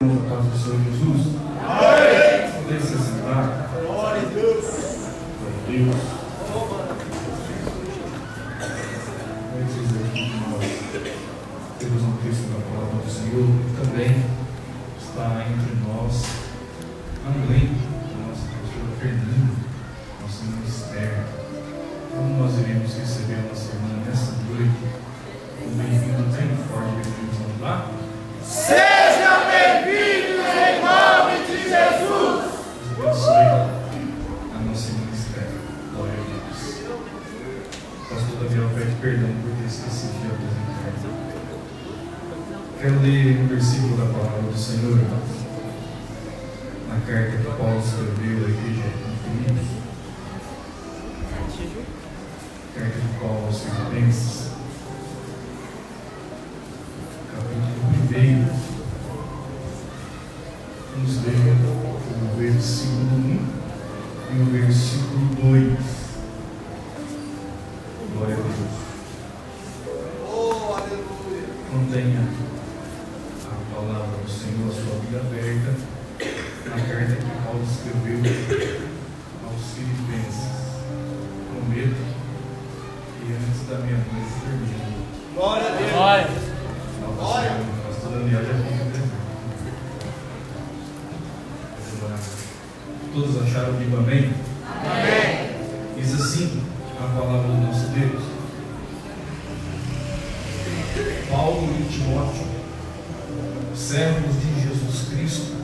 Na paz do Senhor Jesus. Amém. Poder se sentar. Glória a Deus. Glória a Deus. Antes aqui de nós temos um texto da palavra do Senhor que também está entre nós, além da nossa pastora Fernanda, nosso ministério. Como nós iremos receber a nossa irmã nessa noite, um bem-vindo bem forte, bem-vindos, vamos lá? Sejam bem-vindos em nome de Jesus. Abençoe a nossa ministério. Glória a Deus. Pastor Daniel pede perdão por ter esquecido de apresentar. Quero ler um versículo da palavra do Senhor na carta que Paulo escreveu à igreja de Filipos. Carta de Paulo aos Filipenses, capítulo 1. Vamos ler o versículo 1 e o versículo 2. Glória a Deus. Oh, aleluia. Mantenha a palavra do Senhor, a sua Bíblia aberta, na carta que Paulo escreveu aos Filipenses. Prometo que antes da meia-noite termina. Glória a Deus. Glória. Pastor Daniel já fica presente. Todos acharam o livro amém? Amém. Diz assim a palavra do nosso Deus. Paulo e Timóteo, servos de Jesus Cristo,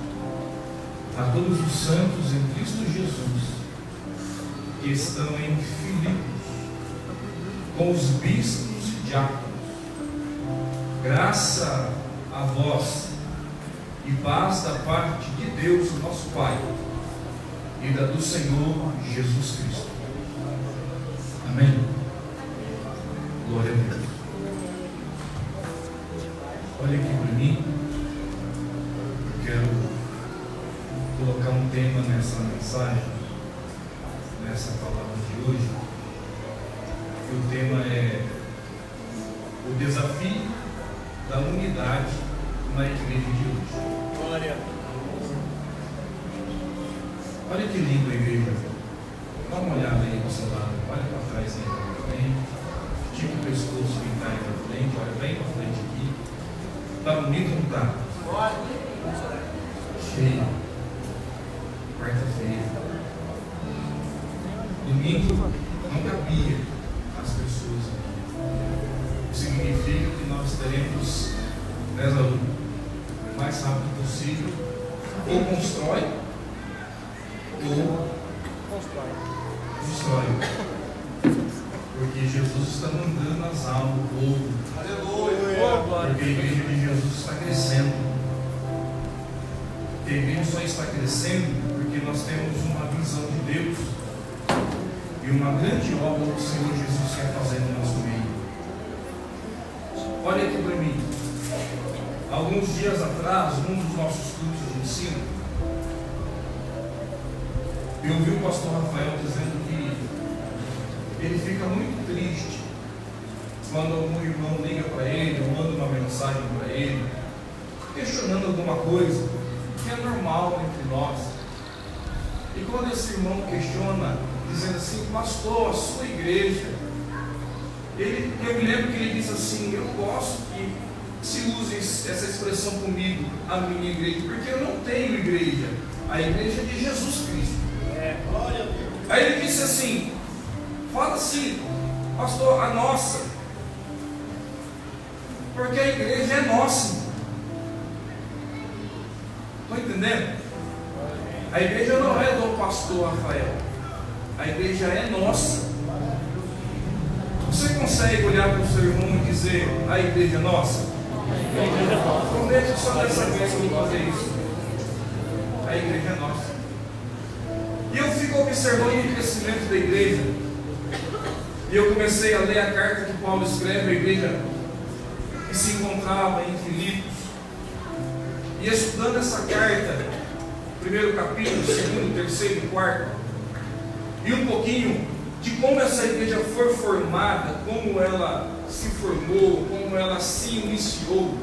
a todos os santos em Cristo Jesus, que estão em Filipos, com os bispos e diáconos, graça a vós e paz da parte de Deus, nosso Pai, e da do Senhor Jesus Cristo. Amém? Glória a Deus. Olha aqui para mim. Eu quero colocar um tema nessa mensagem, nessa palavra de hoje. E o tema é o desafio da unidade na igreja de hoje. Glória. Olha que lindo a igreja. Dá uma olhada aí do seu lado. Olha para trás aí também. Tipo o pescoço que está aí para frente. Olha bem para frente aqui. Está bonito ou não está? Cheio. Quarta-feira. Domingo não cabia as pessoas aqui. Significa que nós teremos 10 alunos. O mais rápido possível. Ou constrói ou destrói. Porque Jesus está mandando as almas, o povo. Aleluia. Porque a igreja de Jesus está crescendo. A igreja só está crescendo porque nós temos uma visão de Deus e uma grande obra que o Senhor Jesus quer fazer no nosso meio. Olha aqui para mim. Alguns dias atrás, num dos nossos cursos de ensino, eu ouvi o pastor Rafael dizendo que ele fica muito triste quando algum irmão liga para ele, ou manda uma mensagem para ele, questionando alguma coisa que é normal entre nós. E quando esse irmão questiona, dizendo assim: pastor, a sua igreja, eu me lembro que ele disse assim: eu gosto que se use essa expressão comigo, a minha igreja, porque eu não tenho igreja, a igreja é de Jesus Cristo. Glória a Deus. Aí ele disse assim: fala assim, pastor, a nossa, porque a igreja é nossa. Estão entendendo? A igreja não é do pastor Rafael, a igreja é nossa. Você consegue olhar para o seu irmão e dizer: a igreja é nossa? Prometo só dessa vez que eu vou fazer isso. A igreja é nossa. E eu fico observando o crescimento da igreja. E eu comecei a ler a carta que Paulo escreve à igreja que se encontrava em Filipos. E estudando essa carta, primeiro capítulo, segundo, terceiro e quarto, e um pouquinho de como essa igreja foi formada, como ela se formou, como ela se iniciou,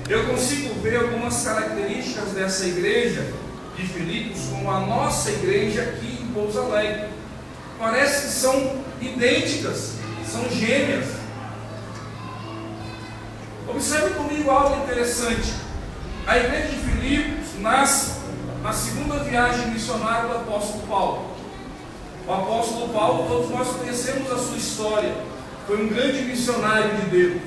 eu consigo ver algumas características dessa igreja de Filipos com a nossa igreja aqui em Pouso Alegre. Parece que são idênticas, são gêmeas. Observe comigo algo interessante. A igreja de Filipos nasce na segunda viagem missionária do apóstolo Paulo. O apóstolo Paulo, todos nós conhecemos a sua história. Foi um grande missionário de Deus.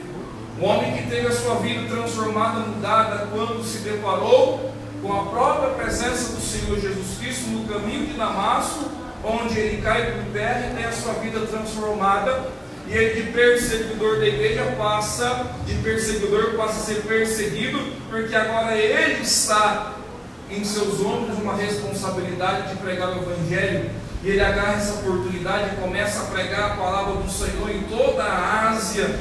Um homem que teve a sua vida transformada, mudada, quando se deparou com a própria presença do Senhor Jesus Cristo no caminho de Damasco, onde ele cai por terra e tem a sua vida transformada. E ele, de perseguidor da igreja, passa a ser perseguido, porque agora ele está em seus ombros uma responsabilidade de pregar o Evangelho. E ele agarra essa oportunidade e começa a pregar a palavra do Senhor em toda a Ásia,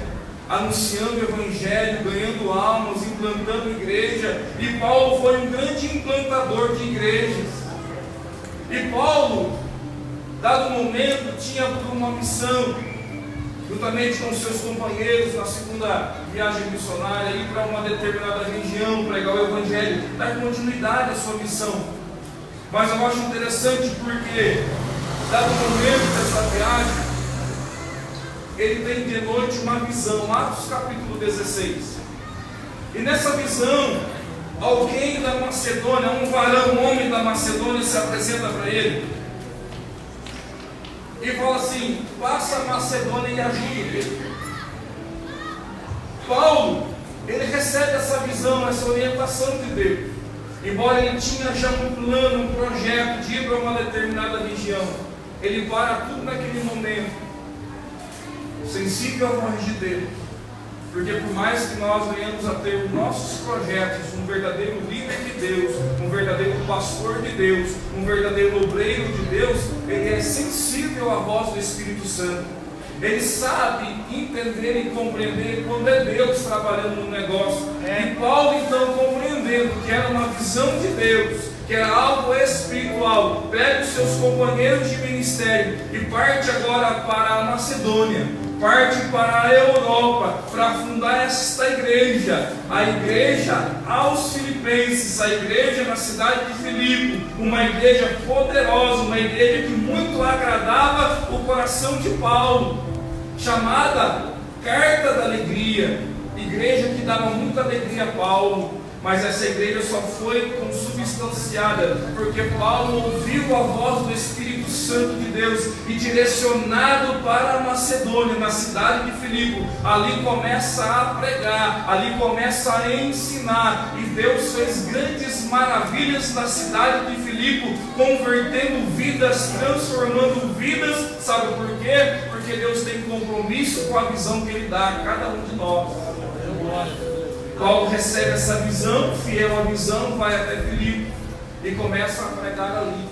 anunciando o Evangelho, ganhando almas, implantando igreja. E Paulo foi um grande implantador de igrejas. E Paulo, dado momento, tinha por uma missão, juntamente com seus companheiros na segunda viagem missionária, ir para uma determinada região, pregar o Evangelho, dar continuidade à sua missão. Mas eu acho interessante porque, dado o momento dessa viagem, ele tem de noite uma visão, Atos capítulo 16. E nessa visão, alguém da Macedônia, um varão, um homem da Macedônia, se apresenta para ele e fala assim: passa a Macedônia e ajuda ele. Paulo, ele recebe essa visão, essa orientação de Deus. Embora ele tinha já um plano, um projeto de ir para uma determinada região, ele para tudo naquele momento, sensível à voz de Deus. Porque por mais que nós venhamos a ter os nossos projetos, um verdadeiro líder de Deus, um verdadeiro pastor de Deus, um verdadeiro obreiro de Deus, ele é sensível à voz do Espírito Santo. Ele sabe entender e compreender quando é Deus trabalhando no negócio. E Paulo, então, compreendendo que era uma visão de Deus, que era algo espiritual, pega os seus companheiros de ministério e parte agora para a Macedônia, parte para a Europa, para fundar esta igreja, a igreja aos Filipenses, a igreja na cidade de Filipe, uma igreja poderosa, uma igreja que muito agradava o coração de Paulo, chamada Carta da Alegria, igreja que dava muita alegria a Paulo. Mas essa igreja só foi consubstanciada porque Paulo ouviu a voz do Espírito Santo de Deus e, direcionado para a Macedônia, na cidade de Filipe, ali começa a pregar, ali começa a ensinar. E Deus fez grandes maravilhas na cidade de Filipe, convertendo vidas, transformando vidas. Sabe por quê? Porque Deus tem compromisso com a visão que Ele dá a cada um de nós. Paulo recebe essa visão, fiel à visão, vai até Filipe e começa a pregar ali.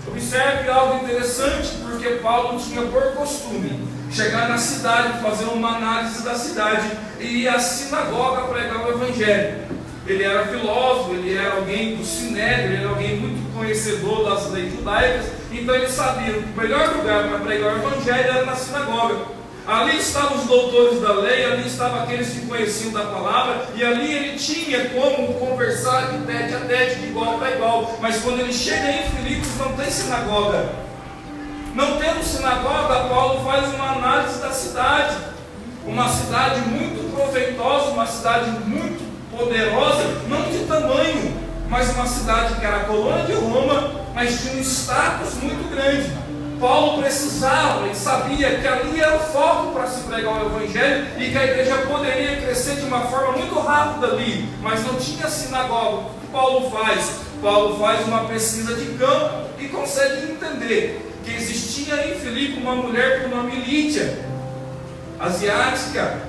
Observe algo interessante, porque Paulo tinha por costume chegar na cidade, fazer uma análise da cidade e ir à sinagoga pregar o Evangelho. Ele era filósofo, ele era alguém do Sinédrio, ele era alguém muito conhecedor das leis judaicas, então ele sabia que o melhor lugar para pregar o Evangelho era na sinagoga. Ali estavam os doutores da lei, ali estavam aqueles que conheciam da palavra, e ali ele tinha como conversar de tete a tete, de igual para igual. Mas quando ele chega em Filipos, não tem sinagoga. Não tendo sinagoga, Paulo faz uma análise da cidade. Uma cidade muito proveitosa, uma cidade muito poderosa, não de tamanho, mas uma cidade que era a colônia de Roma, mas tinha um status muito grande. Paulo precisava e sabia que ali era o foco para se pregar o Evangelho e que a igreja poderia crescer de uma forma muito rápida ali, mas não tinha sinagoga. O que Paulo faz? Paulo faz uma pesquisa de campo e consegue entender que existia em Filipe uma mulher por nome Lídia, asiática,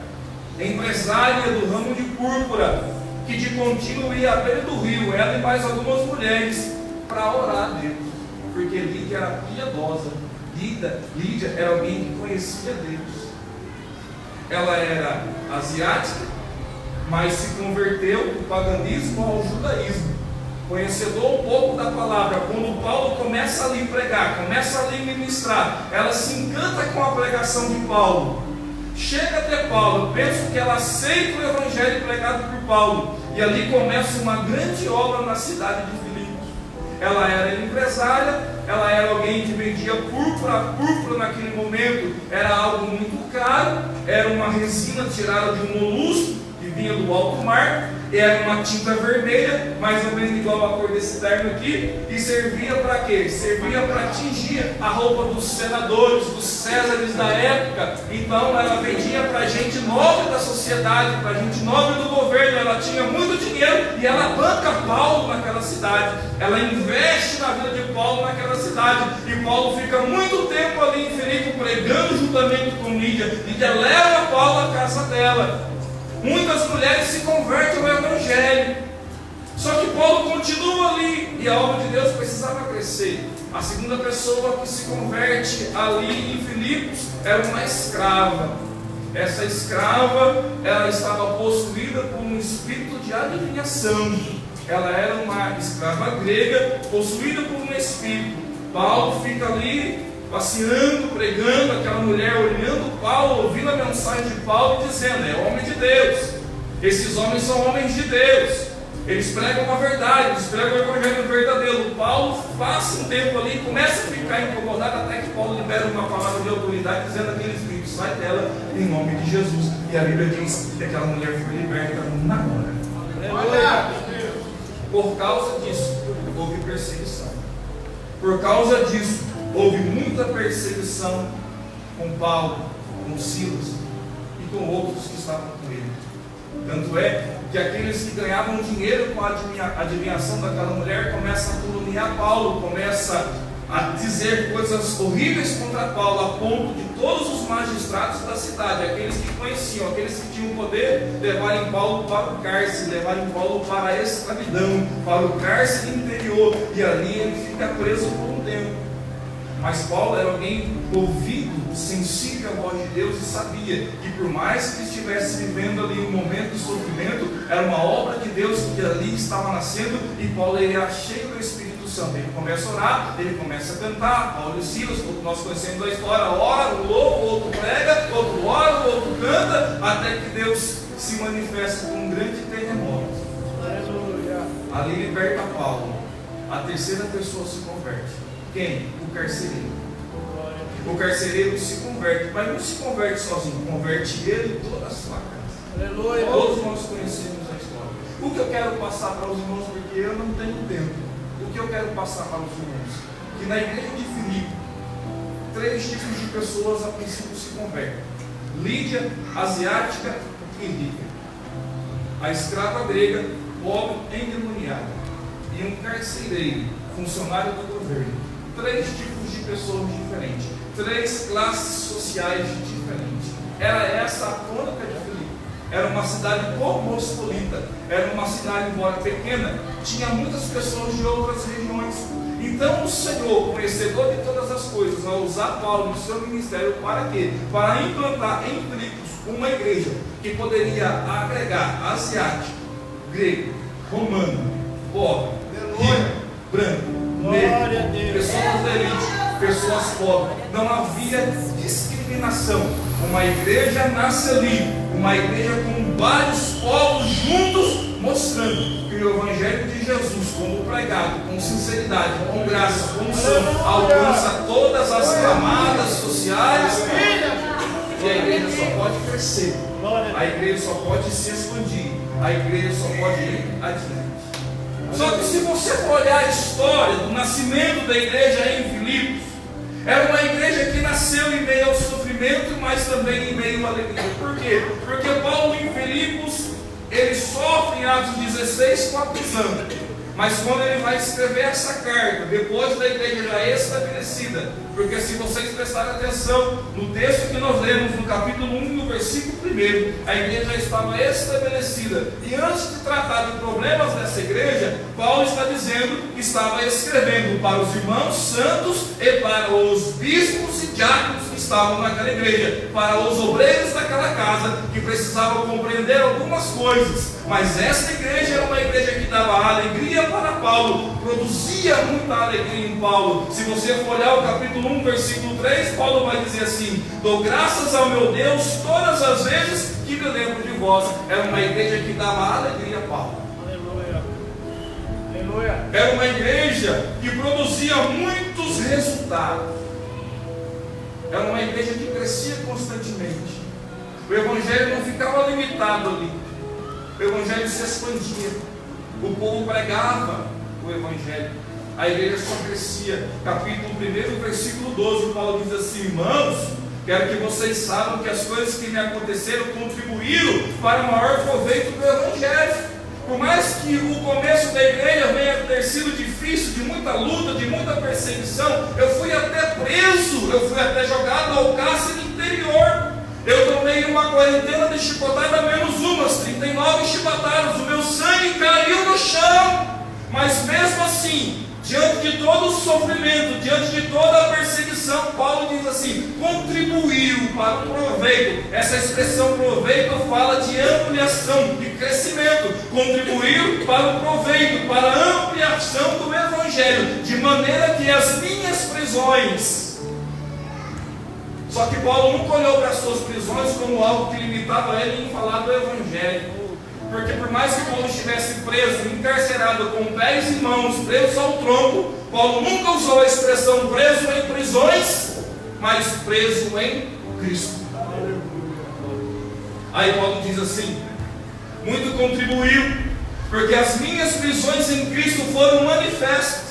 empresária do ramo de púrpura, que de contínuo ia à beira do rio, ela e mais algumas mulheres, para orar a Deus, porque Lídia era piedosa. Lídia era alguém que conhecia Deus. Ela era asiática, mas se converteu do paganismo ao judaísmo, conhecedor um pouco da palavra. Quando Paulo começa ali a pregar, começa ali a ministrar, ela se encanta com a pregação de Paulo, chega até Paulo. Eu penso que ela aceita o Evangelho pregado por Paulo, E ali começa uma grande obra na cidade de Filipos. Ela era empresária, ela era alguém que vendia púrpura. A púrpura naquele momento era algo muito caro, era uma resina tirada de um molusco que vinha do alto mar, era uma tinta vermelha, mais ou menos igual a cor desse terno aqui, e servia para quê? Servia para tingir a roupa dos senadores, dos césares da época. Então ela vendia para gente nobre da sociedade, para gente nobre do governo. Ela tinha muito dinheiro e ela banca Paulo naquela cidade, ela investe na vida de Paulo naquela cidade, e Paulo fica muito tempo ali em Filipe pregando juntamente com Lídia. Lídia leva Paulo à casa dela. Muitas mulheres se convertem ao Evangelho. Só que Paulo continua ali e a obra de Deus precisava crescer. A segunda pessoa que se converte ali em Filipos era uma escrava. Essa escrava, ela estava possuída por um espírito de adivinhação. Ela era uma escrava grega, possuída por um espírito. Paulo fica ali passeando, pregando, aquela mulher olhando Paulo, ouvindo a mensagem de Paulo e dizendo: é homem de Deus, esses homens são homens de Deus, eles pregam a verdade, eles pregam o evangelho verdadeiro. Paulo passa um tempo ali, começa a ficar incomodado, até que Paulo libera uma palavra de autoridade dizendo àquele espírito: sai dela em nome de Jesus. E a Bíblia diz que aquela mulher foi liberta na hora. Por causa disso houve perseguição. Por causa disso houve muita perseguição com Paulo, com Silas e com outros que estavam com ele. Tanto é que aqueles que ganhavam dinheiro com a adivinhação daquela mulher começam a caluniar Paulo, começam a dizer coisas horríveis contra Paulo, a ponto de todos os magistrados da cidade, aqueles que conheciam, aqueles que tinham poder, levarem Paulo para o cárcere, levarem Paulo para a escravidão, para o cárcere interior, e ali ele fica preso por um tempo. Mas Paulo era alguém ouvido, sensível à voz de Deus, e sabia que por mais que estivesse vivendo ali um momento de sofrimento, era uma obra de Deus que ali estava nascendo, e Paulo era cheio do Espírito Santo. Ele começa a orar, ele começa a cantar. Paulo e Silas, como nós conhecemos a história, ora, um louva, o outro prega, outro ora, o outro canta, até que Deus se manifesta com um grande terremoto. Ali liberta Paulo. A terceira pessoa se converte. Quem? O carcereiro. O carcereiro se converte, mas não se converte sozinho, converte ele e toda a sua casa. Aleluia. Todos nós conhecemos a história. O que eu quero passar para os irmãos, porque eu não tenho tempo, o que eu quero passar para os irmãos? Que na igreja de Filipe, 3 tipos de pessoas a princípio se convertem: Lídia, asiática e rica, a escrava grega, pobre, endemoniada, e um carcereiro, funcionário do governo. 3 tipos de pessoas diferentes, 3 classes sociais diferentes. Era essa a tônica de Filipe. Era uma cidade cosmopolita, era uma cidade, embora pequena, tinha muitas pessoas de outras regiões. Então o Senhor, conhecedor de todas as coisas, ao usar Paulo no seu ministério, para quê? Para implantar em Filipos uma igreja que poderia agregar asiático, grego, romano, pobre, rico, branco, negro, pessoas da elite, pessoas pobres. Não havia discriminação. Uma igreja nasce ali, uma igreja com vários povos juntos, mostrando que o Evangelho de Jesus, como pregado, com sinceridade, com graça, com unção, alcança todas as camadas sociais. E a igreja só pode crescer, a igreja só pode se expandir, a igreja só pode ir adiante. Só que se você for olhar a história do nascimento da igreja em Filipos, era uma igreja que nasceu em meio ao sofrimento, mas também em meio à alegria. Por quê? Porque Paulo em Filipos, ele sofre em Atos 16 com a prisão. Mas quando ele vai escrever essa carta, depois da igreja já estabelecida, porque se vocês prestarem atenção no texto que nós lemos no capítulo 1, no versículo 1, a igreja já estava estabelecida. E antes de tratar de problemas dessa igreja, Paulo está dizendo que estava escrevendo para os irmãos santos e para os bispos e diáconos que estavam naquela igreja, para os obreiros daquela casa que precisavam compreender algumas coisas. Mas essa igreja era uma igreja que dava alegria para Paulo, produzia muita alegria em Paulo. Se você for olhar o capítulo 1, versículo 3, Paulo vai dizer assim: dou graças ao meu Deus todas as vezes que que me lembro de vós, era uma igreja que dava alegria a Paulo. Aleluia. Aleluia. Era uma igreja que produzia muitos resultados. Era uma igreja que crescia constantemente. O evangelho não ficava limitado ali. O evangelho se expandia. O povo pregava o evangelho. A igreja só crescia. Capítulo 1, versículo 12, Paulo diz assim: irmãos, quero que vocês saibam que as coisas que me aconteceram contribuíram para o maior proveito do evangelho. Por mais que o começo da igreja venha ter sido difícil, de muita luta, de muita perseguição, eu fui até preso, eu fui até jogado ao cárcere interior. Eu tomei uma quarentena de chicotada, menos umas 39 chicotadas, o meu sangue caiu no chão. Mas mesmo assim, diante de todo o sofrimento, diante de toda a perseguição, Paulo diz assim: contribuiu para o proveito. Essa expressão proveito fala de ampliação, de crescimento. Contribuiu para o proveito, para a ampliação do evangelho, de maneira que as minhas prisões. Só que Paulo nunca olhou para as suas prisões como algo que limitava ele em falar do evangelho. Porque por mais que Paulo estivesse preso, encarcerado com pés e mãos, preso ao tronco, Paulo nunca usou a expressão preso em prisões, mas preso em Cristo. Aí Paulo diz assim: muito contribuiu, porque as minhas prisões em Cristo foram manifestas.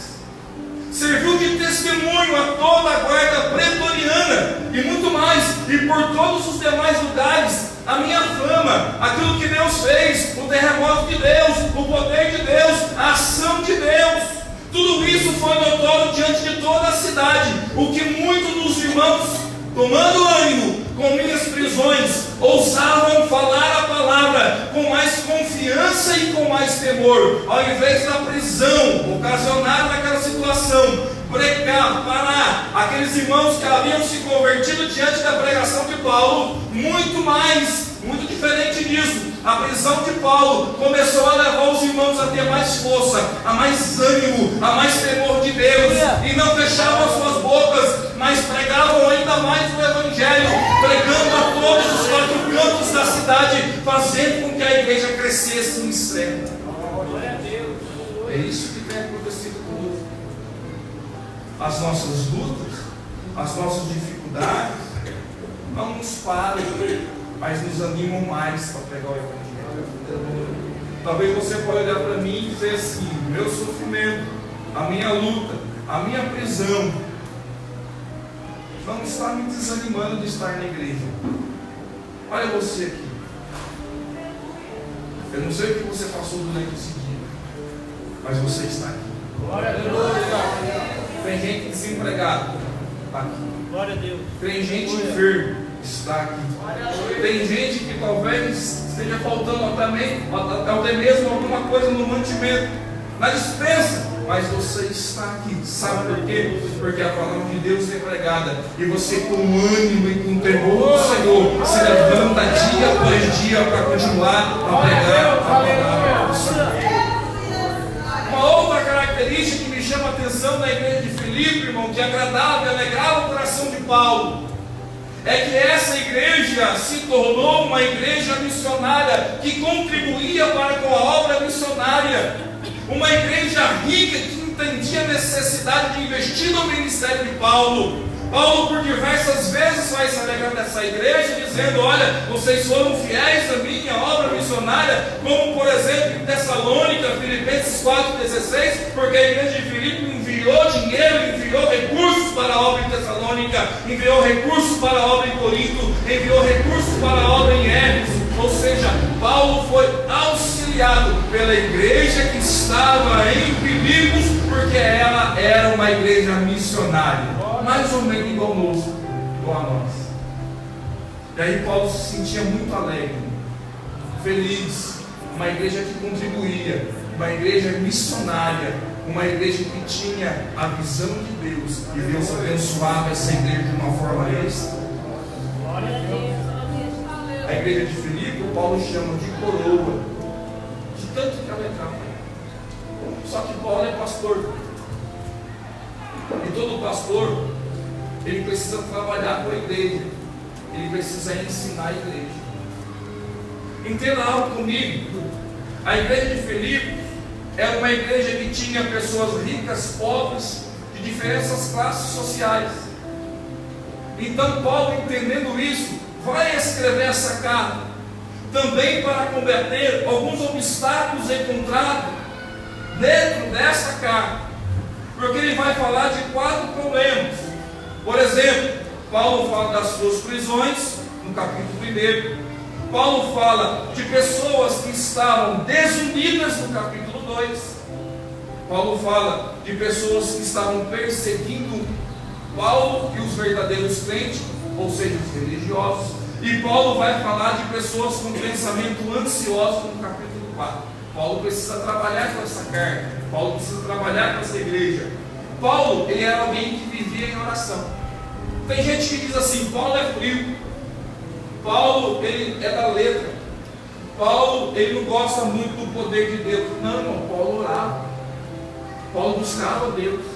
Serviu de testemunho a toda a guarda pretoriana, e muito mais, e por todos os demais lugares, a minha fama, aquilo que Deus fez, o terremoto de Deus, o poder de Deus, a ação de Deus. Tudo isso foi notório diante de toda a cidade, o que muitos dos irmãos, tomando ânimo com minhas prisões, ousavam falar a palavra com mais confiança e com mais temor, ao invés da prisão ocasionada naquela situação, pregar, parar aqueles irmãos que haviam se convertido diante da pregação de Paulo. Muito diferente disso, a prisão de Paulo começou a levar os irmãos a ter mais força, a mais ânimo, a mais temor de Deus, e não fechavam as suas bocas, mas pregavam ainda mais o evangelho, pregando a todos os quatro cantos da cidade, fazendo com que a igreja crescesse em extremo. É isso que tem acontecido conosco. As nossas lutas, as nossas dificuldades não nos param, mas nos animam mais para pregar o evangelho. Talvez você possa olhar para mim e dizer assim: meu sofrimento, a minha luta, a minha prisão não está me desanimando de estar na igreja. Olha você aqui. Eu não sei o que você passou durante esse dia, mas você está aqui. Glória a Deus. Tem gente desempregada, está aqui. Glória a Deus. Tem gente enferma, está aqui. Tem gente que talvez esteja faltando até mesmo alguma coisa no mantimento, na despensa, mas você está aqui. Sabe por quê? Porque a palavra de Deus é pregada, e você, com ânimo e com temor do Senhor, se levanta dia após dia para continuar a pregar a palavra do Senhor. Uma outra característica que me chama a atenção na igreja de Filipe, irmão, que agradava e alegrava o coração de Paulo, é que essa igreja se tornou uma igreja missionária, que contribuía para com a obra missionária, uma igreja rica que entendia a necessidade de investir no ministério de Paulo. Paulo por diversas vezes vai se alegrar dessa igreja, dizendo: olha, vocês foram fiéis à minha obra missionária, como por exemplo em Tessalônica, Filipenses 4,16, porque a igreja de Filipe enviou dinheiro, enviou recursos para a obra em Tessalônica, enviou recursos para a obra em Corinto, enviou recursos para a obra em Éfeso. Ou seja, Paulo foi auxiliado pela igreja que estava em Filipos, porque ela era uma igreja missionária, mais ou menos igual a nós. E aí Paulo se sentia muito alegre, feliz, uma igreja que contribuía, uma igreja missionária, uma igreja que tinha a visão de Deus, e Deus abençoava essa igreja de uma forma extra. A igreja de Filipe, Paulo chama de coroa, de tanto que ela é capa. Só que Paulo é pastor, e todo pastor, ele precisa trabalhar com a igreja, ele precisa ensinar a igreja. Entenda algo comigo. A igreja de Filipe era uma igreja que tinha pessoas ricas, pobres, de diferentes classes sociais. Então Paulo, entendendo isso, vai escrever essa carta também para combater alguns obstáculos encontrados dentro dessa carta, porque ele vai falar de 4 problemas. Por exemplo, Paulo fala das suas prisões no capítulo 1. Paulo fala de pessoas que estavam desunidas no capítulo 2. Paulo fala de pessoas que estavam perseguindo Paulo e os verdadeiros crentes, ou seja, os religiosos. E Paulo vai falar de pessoas com pensamento ansioso no capítulo 4. Paulo precisa trabalhar com essa carta. Paulo precisa trabalhar com essa igreja. Paulo, ele era alguém que vivia em oração. Tem gente que diz assim: Paulo é frio. Paulo, ele é da letra. Paulo, ele não gosta muito do poder de Deus. Não, irmão, Paulo orava. Paulo buscava Deus.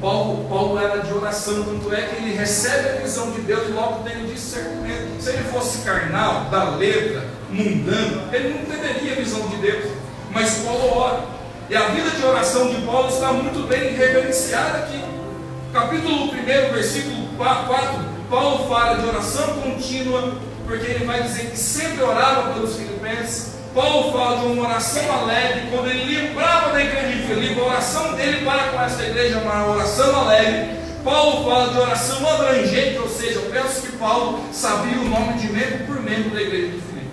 Paulo era de oração, tanto é que ele recebe a visão de Deus e logo tem o discernimento. Se ele fosse carnal, da letra, mundano, ele não entenderia a visão de Deus. Mas Paulo ora. E a vida de oração de Paulo está muito bem reverenciada aqui. Capítulo 1, versículo 4, Paulo fala de oração contínua, porque ele vai dizer que sempre orava pelos filipenses. Paulo fala de uma oração alegre, quando ele lembrava da igreja de Filipe, a oração dele para com essa igreja é uma oração alegre. Paulo fala de oração abrangente, ou seja, eu penso que Paulo sabia o nome de membro por membro da igreja de Filipe.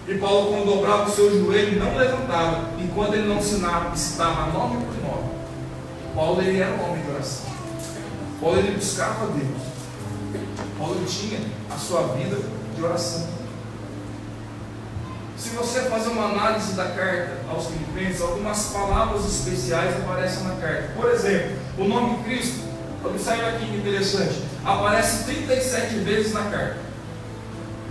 E Paulo, quando dobrava o seu joelho, não levantava, enquanto ele não citava nome por nome. Paulo, ele era um homem de oração. Paulo, ele buscava Deus. Paulo tinha a sua vida de oração. Se você fazer uma análise da carta aos Filipenses, algumas palavras especiais aparecem na carta. Por exemplo, o nome Cristo, observe aqui que interessante, aparece 37 vezes na carta.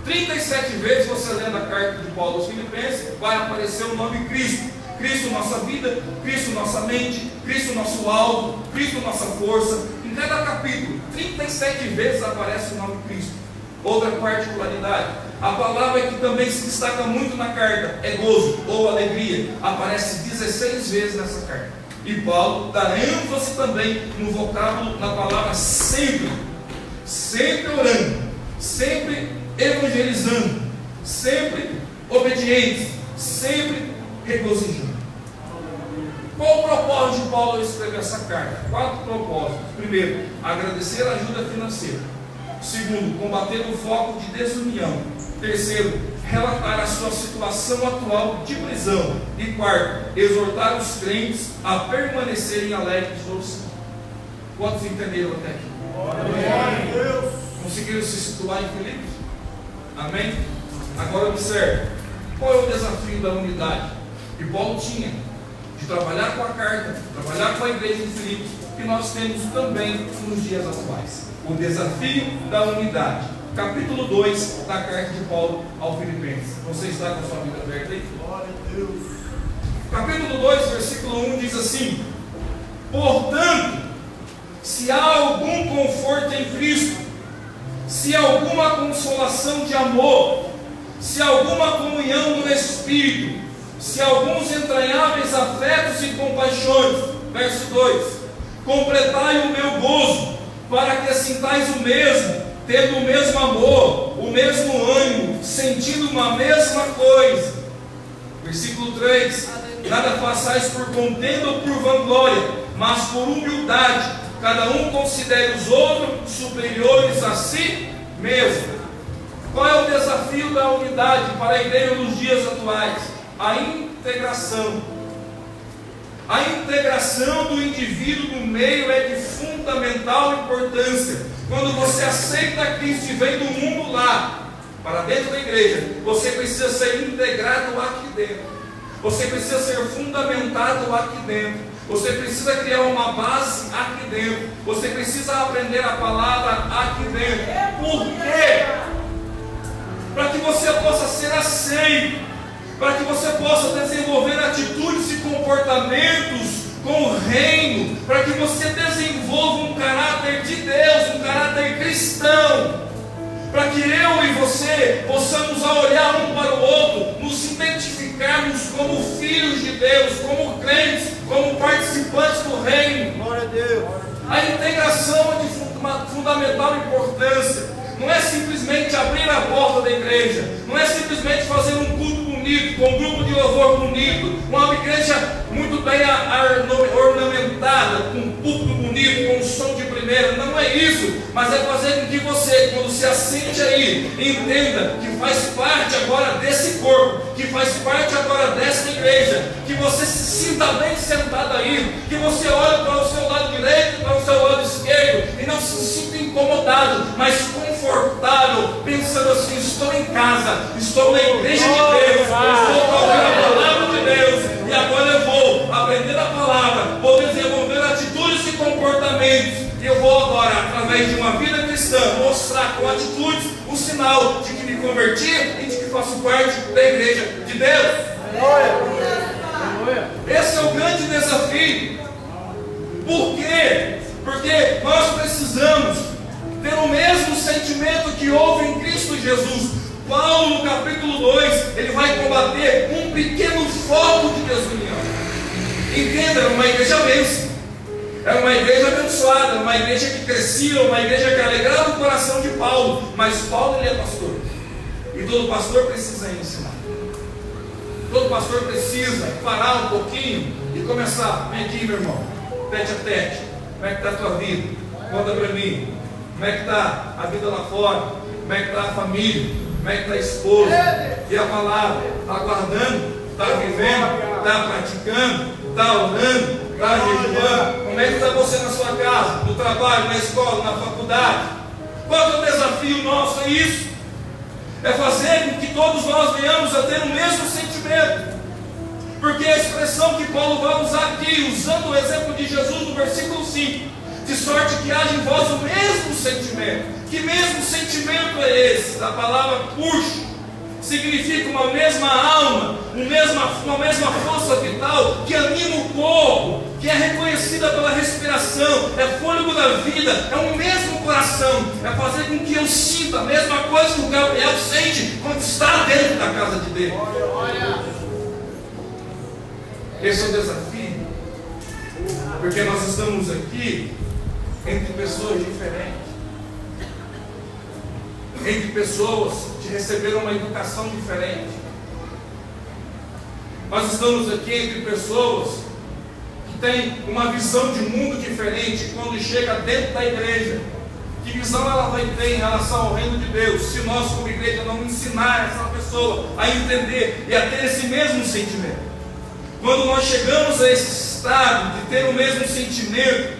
37 vezes você lendo a carta de Paulo aos Filipenses, vai aparecer o nome Cristo. Cristo nossa vida, Cristo nossa mente, Cristo nosso alvo, Cristo nossa força. Em cada capítulo, 37 vezes aparece o nome Cristo. Outra particularidade, a palavra que também se destaca muito na carta é gozo ou alegria, aparece 16 vezes nessa carta. E Paulo dá ênfase também no vocábulo, na palavra sempre, sempre orando, sempre evangelizando, sempre obediente, sempre regozijando. Qual o propósito de Paulo ao escrever essa carta? 4 propósitos. Primeiro, agradecer a ajuda financeira. Segundo, combater o foco de desunião. Terceiro, relatar a sua situação atual de prisão. E quarto, exortar os crentes a permanecerem alegres no Senhor. Quantos entenderam até aqui? Amém. Conseguiram se situar em Filipos? Amém? Agora observe, qual é o desafio da unidade que Paulo tinha de trabalhar com a carta, trabalhar com a igreja de Filipos, que nós temos também nos dias atuais? O desafio da unidade. Capítulo 2 da carta de Paulo aos Filipenses. Você está com a sua Bíblia aberta aí? Glória a Deus. Capítulo 2, versículo 1 diz assim: portanto, se há algum conforto em Cristo, se há alguma consolação de amor, se há alguma comunhão no Espírito, se há alguns entranháveis afetos e compaixões, verso 2: completai o meu gozo, para que sintais o mesmo, tendo o mesmo amor, o mesmo ânimo, sentindo uma mesma coisa. Versículo 3: nada façais por contenda ou por vanglória, mas por humildade, cada um considere os outros superiores a si mesmo. Qual é o desafio da unidade para a igreja nos dias atuais? A integração. A integração do indivíduo no meio é de fundamental importância. Quando você aceita Cristo e vem do mundo lá para dentro da igreja, você precisa ser integrado aqui dentro. Você precisa ser fundamentado aqui dentro. Você precisa criar uma base aqui dentro. Você precisa aprender a palavra aqui dentro. Por quê? Para que você possa ser aceito, para que você possa desenvolver atitudes e comportamentos com o reino, para que você desenvolva um caráter de Deus, um caráter cristão, para que eu e você possamos, ao olhar um para o outro, nos identificarmos como filhos de Deus, como crentes, como participantes do reino. Glória a Deus. A integração é de fundamental importância. Não é simplesmente abrir a porta da igreja, não é simplesmente fazer um culto bonito, com um grupo de louvor bonito, uma igreja muito bem ornamentada, com um púlpito bonito, com um som de primeira. Não é isso, mas é fazer com que você, quando se assente aí, entenda que faz parte agora desse corpo, que faz parte agora dessa igreja, que você se sinta bem sentado aí, que você olhe para o seu lado direito, para o seu lado esquerdo, e não se sinta incomodado, mas confortável, pensando assim: estou em casa, estou na igreja de Deus, estou ouvindo a palavra de Deus, e agora eu vou aprender a palavra, vou desenvolver atitudes e comportamentos, e eu vou agora, através de uma vida cristã, mostrar com atitudes o sinal de que me converti e de que faço parte da igreja de Deus. Esse é o grande desafio. Por quê? Porque nós precisamos ter o mesmo sentimento que houve em Cristo Jesus. Paulo, no capítulo 2, ele vai combater um pequeno foco de desunião. Entenda, era uma igreja bênção, era uma igreja abençoada, uma igreja que crescia, uma igreja que alegrava o coração de Paulo. Mas Paulo, ele é pastor, e todo pastor precisa ensinar. Todo pastor precisa parar um pouquinho e começar: vem aqui, meu irmão, tete a tete, como é que está a tua vida? Conta para mim. Como é que está a vida lá fora? Como é que está a família? Como é que está a esposa? E a palavra? Está guardando? Está vivendo? Está praticando? Está orando? Está jejuando? Como é que está você na sua casa? No trabalho, na escola, na faculdade? Qual é o desafio nosso? É isso. É fazer com que todos nós venhamos a ter o mesmo sentimento. Porque a expressão que Paulo vai usar aqui, usando o exemplo de Jesus no versículo 5, de sorte que haja em vós o mesmo sentimento. Que mesmo sentimento é esse? A palavra puxo significa uma mesma alma, uma mesma força vital que anima o corpo, que é reconhecida pela respiração, é fôlego da vida, é um mesmo coração, é fazer com que eu sinta a mesma coisa que o Gabriel sente quando está dentro da casa de Deus. Esse é o desafio, porque nós estamos aqui entre pessoas diferentes, entre pessoas que receberam uma educação diferente. Nós estamos aqui entre pessoas que têm uma visão de mundo diferente. Quando chega dentro da igreja, que visão ela vai ter em relação ao reino de Deus, se nós como igreja não ensinar essa pessoa a entender e a ter esse mesmo sentimento? Quando nós chegamos a esse estado de ter o mesmo sentimento,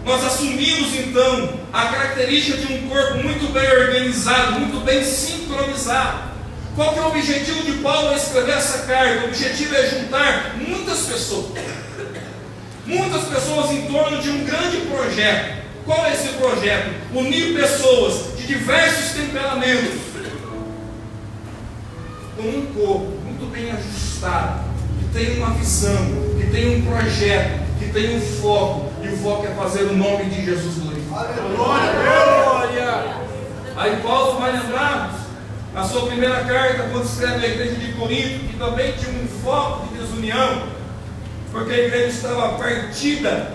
nós assumimos então a característica de um corpo muito bem organizado, muito bem sincronizado. Qual que é o objetivo de Paulo ao escrever essa carta? O objetivo é juntar muitas pessoas em torno de um grande projeto. Qual é esse projeto? Unir pessoas de diversos temperamentos com um corpo muito bem ajustado, que tem uma visão, que tem um projeto, que tem um foco, e o foco é fazer o nome de Jesus glorificado. Glória! Aí Paulo vai lembrar, na sua primeira carta, quando escreve a igreja de Corinto, que também tinha um foco de desunião, porque a igreja estava partida.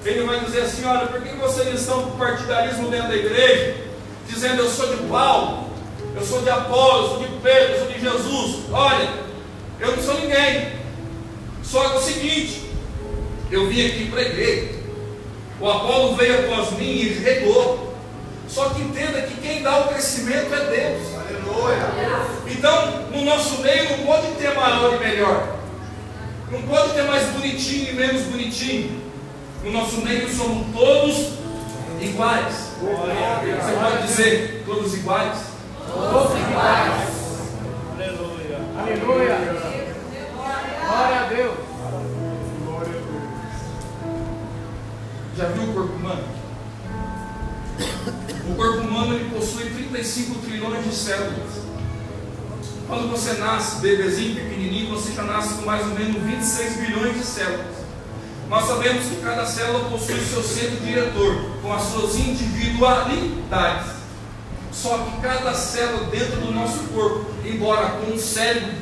Ele vai dizer assim: olha, por que vocês estão com partidarismo dentro da igreja, dizendo eu sou de Paulo, eu sou de Apolo, eu sou de Pedro, eu sou de Jesus? Olha, eu não sou ninguém. Só que é o seguinte, eu vim aqui para a igreja, o Apolo veio após mim e regou. Só que entenda que quem dá o crescimento é Deus. Aleluia. Então, no nosso meio não pode ter maior e melhor, não pode ter mais bonitinho e menos bonitinho. No nosso meio somos todos iguais. Você pode dizer todos iguais? Todos iguais. Aleluia. Aleluia. Glória a Deus. Já viu o corpo humano? O corpo humano ele possui 35 trilhões de células. Quando você nasce, bebezinho, pequenininho, você já nasce com mais ou menos 26 bilhões de células. Nós sabemos que cada célula possui o seu centro diretor, com as suas individualidades. Só que cada célula dentro do nosso corpo, embora com um cérebro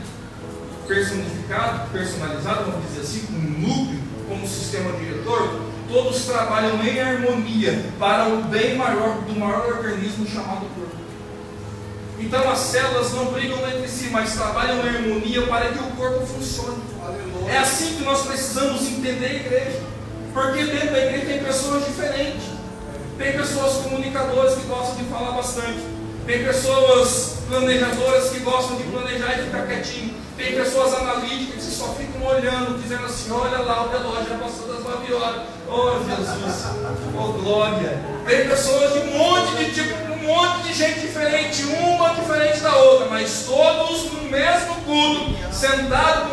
personificado, personalizado, vamos dizer assim, com um núcleo, como sistema diretor, todos trabalham em harmonia para o bem maior do maior organismo chamado corpo. Então as células não brigam entre si, mas trabalham em harmonia para que o corpo funcione. É assim que nós precisamos entender a igreja, porque dentro da igreja tem pessoas diferentes. Tem pessoas comunicadoras que gostam de falar bastante. Tem pessoas planejadoras que gostam de planejar e ficar quietinho. Tem pessoas analíticas que só ficam olhando, dizendo assim: olha lá o relógio, já passou das 9 horas. Oh Jesus, oh glória. Tem pessoas de um monte de tipo, um monte de gente diferente, uma diferente da outra, mas todos no mesmo culto, sentados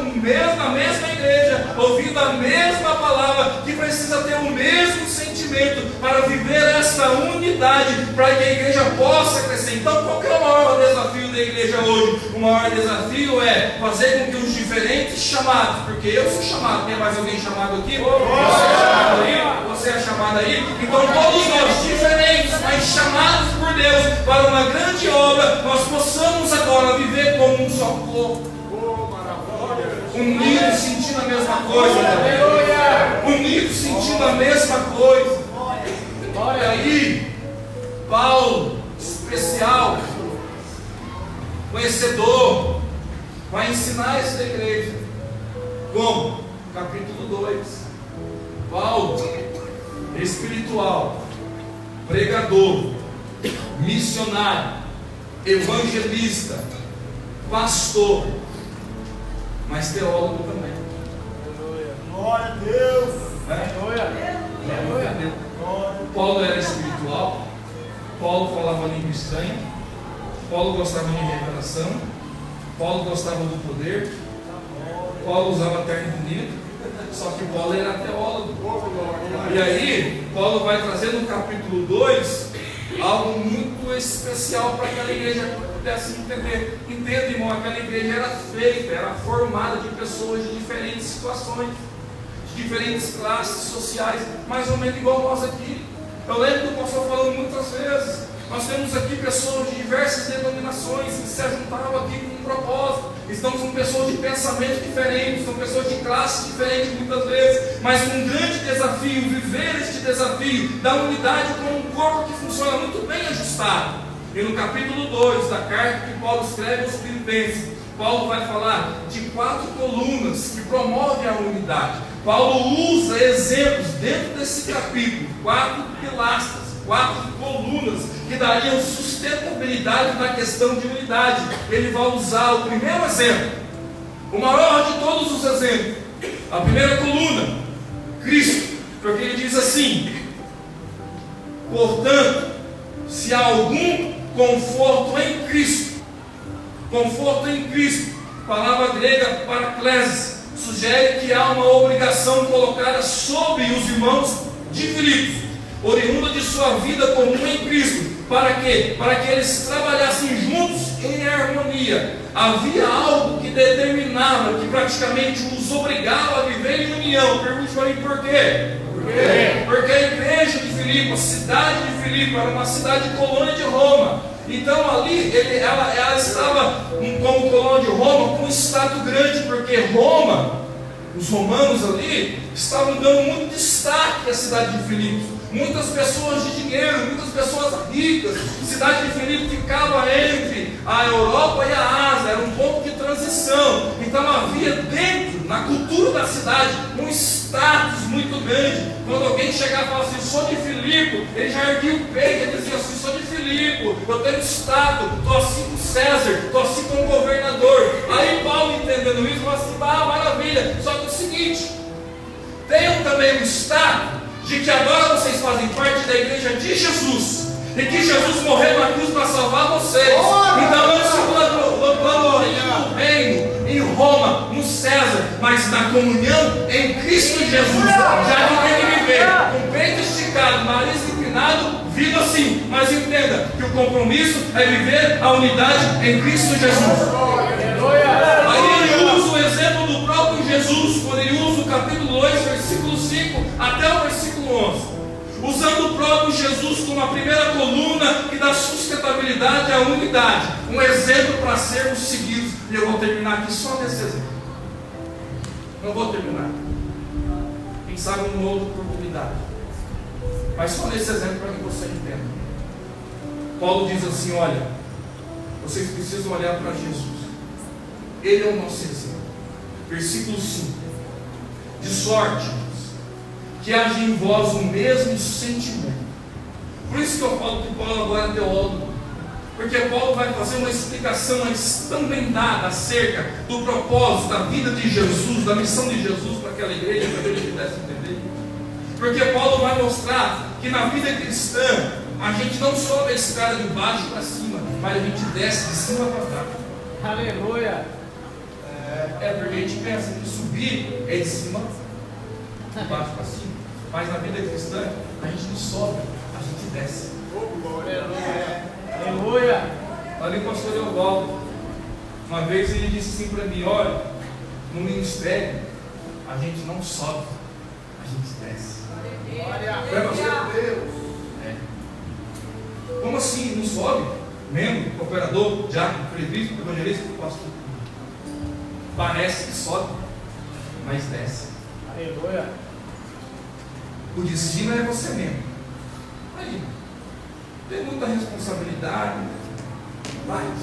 na mesma igreja, ouvindo a mesma palavra, que precisa ter o mesmo sentimento para viver essa unidade, para que a igreja possa crescer. Então, qual que é o maior desafio da igreja hoje? O maior desafio é fazer com que os diferentes chamados, porque eu sou chamado, tem mais alguém chamado aqui? Você é chamado aí? Você é chamado aí? Então todos nós, diferentes, mas chamados por Deus para uma grande obra, nós possamos agora viver como um só corpo, unidos sentindo a mesma coisa, unidos sentindo a mesma coisa. Olha aí, Paulo, especial, conhecedor, vai ensinar isso da igreja. Como? Capítulo 2. Paulo, espiritual, pregador, missionário, evangelista, pastor, mas teólogo também. Glória a Deus. Paulo era espiritual, Paulo falava língua estranha, Paulo gostava de revelação, Paulo gostava do poder, Paulo usava terno bonito, só que Paulo era teólogo. E aí, Paulo vai trazer no capítulo 2 algo muito especial para aquela igreja pudesse entender. Entenda, irmão, aquela igreja era feita, era formada de pessoas de diferentes situações, de diferentes classes sociais, mais ou menos igual nós aqui. Eu lembro do pastor falando muitas vezes. Nós temos aqui pessoas de diversas denominações que se juntaram aqui com um propósito. Estamos com pessoas de pensamentos diferentes, são pessoas de classes diferentes muitas vezes, mas com um grande desafio, viver este desafio da unidade com um corpo que funciona muito bem ajustado. E no capítulo 2 da carta que Paulo escreve aos Filipenses, Paulo vai falar de 4 colunas que promovem a unidade. Paulo usa exemplos dentro desse capítulo, 4 pilastras, 4 colunas que dariam sustentabilidade na questão de unidade. Ele vai usar o primeiro exemplo, o maior de todos os exemplos, a primeira coluna, Cristo, porque ele diz assim: portanto, se há algum conforto em Cristo, palavra grega paraclesis, sugere que há uma obrigação colocada sobre os irmãos de Filipos, oriunda de sua vida comum em Cristo. Para quê? Para que eles trabalhassem juntos em harmonia. Havia algo que determinava, que praticamente os obrigava a viver em união. Pergunte para mim por quê? Porque a igreja de Filipe, a cidade de Filipe, era uma cidade colônia de Roma. Então ali ela estava como colônia de Roma com um status grande, porque Roma, os romanos ali, estavam dando muito destaque à cidade de Filipe. Muitas pessoas de dinheiro, muitas pessoas ricas. A cidade de Filipe ficava entre a Europa e a Ásia, era um ponto de transição. Então havia dentro, na cultura da cidade, um status muito grande. Quando alguém chegava e falava assim: sou de Filipe, ele já erguia o peito, ele dizia assim: sou de Filipe, eu tenho status, estou assim com César, estou assim com o governador. Aí Paulo, entendendo isso, falou assim: maravilha, só que é o seguinte, tenham também um status de que agora vocês fazem parte da igreja de Jesus, e que Jesus morreu na cruz para salvar vocês. Então não se gloriem no reino, em Roma, no César, mas na comunhão em Cristo Jesus. Já que tem que viver com o peito esticado, nariz inclinado, viva assim. Mas entenda que o compromisso é viver a unidade em Cristo Jesus. Aí ele usa o exemplo do próprio Jesus, quando ele usa o capítulo 2, versículo 5 até o versículo 11. usando o próprio Jesus como a primeira coluna que dá sustentabilidade à unidade, um exemplo para sermos seguidos. E eu vou terminar aqui só nesse exemplo. Não vou terminar. Quem sabe uma outra oportunidade. Mas só nesse exemplo para que você entenda. Paulo diz assim: olha, vocês precisam olhar para Jesus. Ele é o nosso exemplo. Versículo 5: de sorte que haja em vós o mesmo sentimento. Por isso que eu falo que Paulo agora é teólogo, porque Paulo vai fazer uma explicação mais também dada acerca do propósito da vida de Jesus, da missão de Jesus para aquela igreja, para que ele pudesse entender. Porque Paulo vai mostrar que na vida cristã a gente não sobe a escada de baixo para cima, mas a gente desce de cima para baixo. Aleluia. Porque a gente pensa que subir é de cima de baixo para cima, mas na vida cristã a gente não sobe, a gente desce. Aleluia. Ali o pastor Evaldo, uma vez ele disse assim para mim: olha, no ministério a gente não sobe, a gente desce. Para você, Deus. Como assim não sobe? Membro, cooperador, diácono, presbítero, evangelista, pastor. Parece que sobe, mas desce. Aleluia. O destino é você mesmo. Aí, tem muita responsabilidade, mas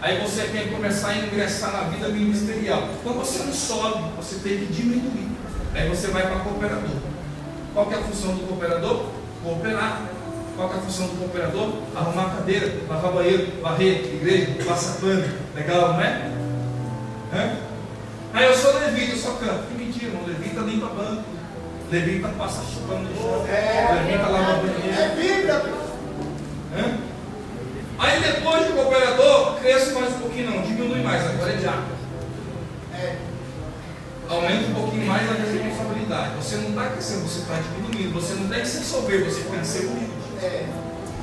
aí você quer começar a ingressar na vida ministerial. Então você não sobe, você tem que diminuir. Aí você vai para cooperador. Qual que é a função do cooperador? Cooperar. Qual que é a função do cooperador? Arrumar cadeira, lavar banheiro, varrer igreja, passar pano. Legal, não é? Aí eu sou levita, eu só canto. Que mentira, não. Levita limpa banco, levita passa chupando no chão, levita lava banheiro. Aí depois de cooperador, cresce mais um pouquinho, não, diminui mais, agora é diácono. Aumenta um pouquinho mais a responsabilidade. Você não está crescendo, você está diminuindo. Você não tem que ser soberbo, você tem que ser humilde.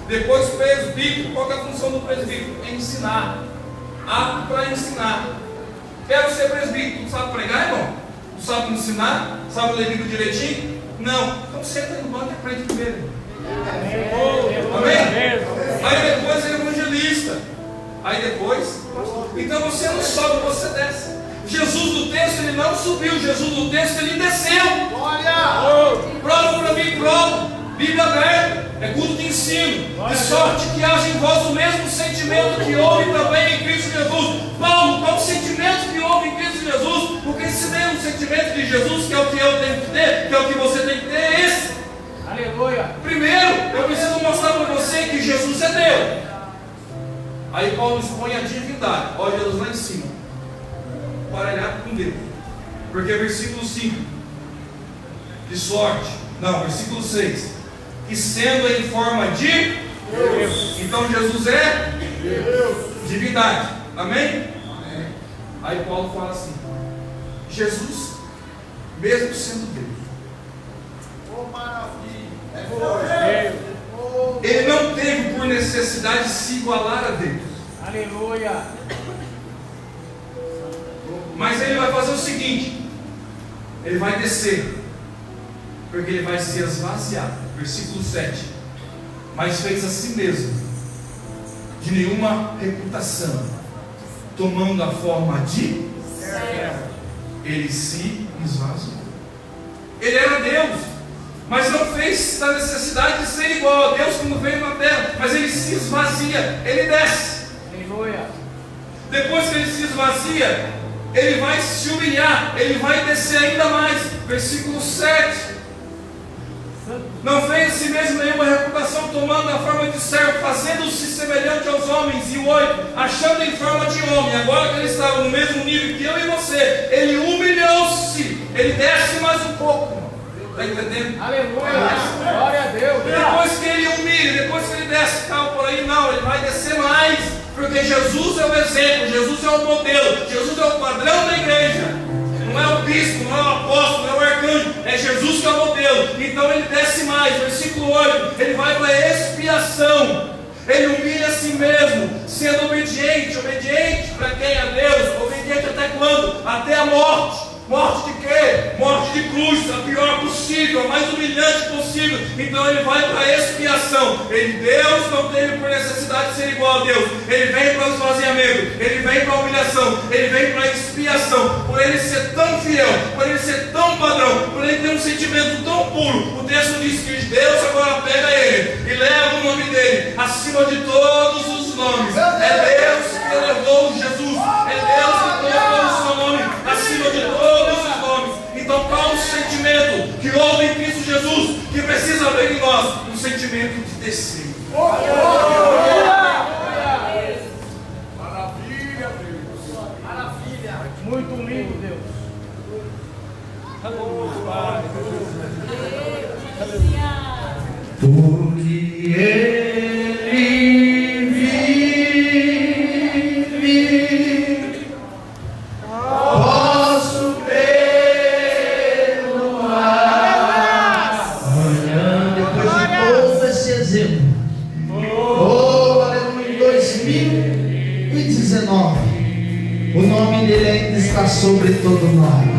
Depois presbítero, qual é a função do presbítero? É ensinar. Apto para ensinar. Quero ser presbítero. Não sabe pregar, irmão? Não sabe ensinar? Sabe ler livro direitinho? Não. Então senta aí no banco e aprende primeiro. Amém? Aí depois é evangelista. Aí depois, então você não sobe, você desce. Jesus do texto, ele não subiu. Jesus do texto, ele desceu. Prova para mim, prova. Bíblia aberta, é culto de ensino. De sorte que haja em vós o mesmo sentimento que houve também em Cristo Jesus. Paulo, qual o sentimento que houve em Cristo Jesus? Porque se tem um sentimento de Jesus, que é o que eu tenho que ter, que é o que você tem que ter, é esse. Aleluia. Primeiro, eu preciso mostrar para você que Jesus é Deus. Aí Paulo expõe a divindade. Olha Jesus lá em cima, parelhado com Deus. Porque versículo 5, de sorte, não, versículo 6, que sendo em forma de Deus, então Jesus é Deus, divindade. Amém? Amém. Aí Paulo fala assim: Jesus, mesmo sendo Deus, ele não teve por necessidade se igualar a Deus. Aleluia. Mas ele vai fazer o seguinte: ele vai descer, porque ele vai se esvaziar. Versículo 7: mas fez a si mesmo de nenhuma reputação, tomando a forma de servo, ele se esvaziou. Ele era Deus, mas não fez da necessidade de ser igual a Deus quando veio na terra. Mas ele se esvazia, ele desce. Aleluia. Depois que ele se esvazia, ele vai se humilhar, ele vai descer ainda mais. Versículo 7: não fez a si mesmo nenhuma reputação, tomando a forma de servo, fazendo-se semelhante aos homens. E o 8: achando em forma de homem, agora que ele estava no mesmo nível que eu e você, ele humilhou-se, ele desce mais um pouco. Está entendendo? Aleluia. Glória a Deus. Depois que ele humilha, depois que ele desce, tal por aí, não, ele vai descer mais, porque Jesus é o exemplo, Jesus é o modelo, Jesus é o padrão da igreja. Não é o bispo, não é o apóstolo, não é o arcanjo, é Jesus que é o modelo. Então ele desce mais. Versículo 8: ele vai para a expiação. Ele humilha a si mesmo, sendo obediente. Obediente para quem? A Deus. Obediente até quando? Até a morte. Morte de quê? Morte de cruz, a pior possível. possível, a mais humilhante possível. Então ele vai para a expiação. Deus não teve por necessidade de ser igual a Deus. Ele vem para o esvaziamento, ele vem para a humilhação, ele vem para a expiação. Por ele ser tão fiel, por ele ser tão padrão, por ele ter um sentimento tão puro, o texto diz que Deus agora pega ele e leva o nome dele acima de todos os nomes. É Deus que elevou Jesus, é Deus que colocou o seu nome acima de todos os nomes. Então qual o sentimento que houve em Cristo Jesus, que precisa haver em nós? Um sentimento de descer. Maravilha, Deus. Maravilha. Muito lindo, Deus. Porque Ele vive, posso perdoar. Olhando depois de todo esse exemplo, oh, aleluia, em 2019, o nome dele ainda está sobre todo nome.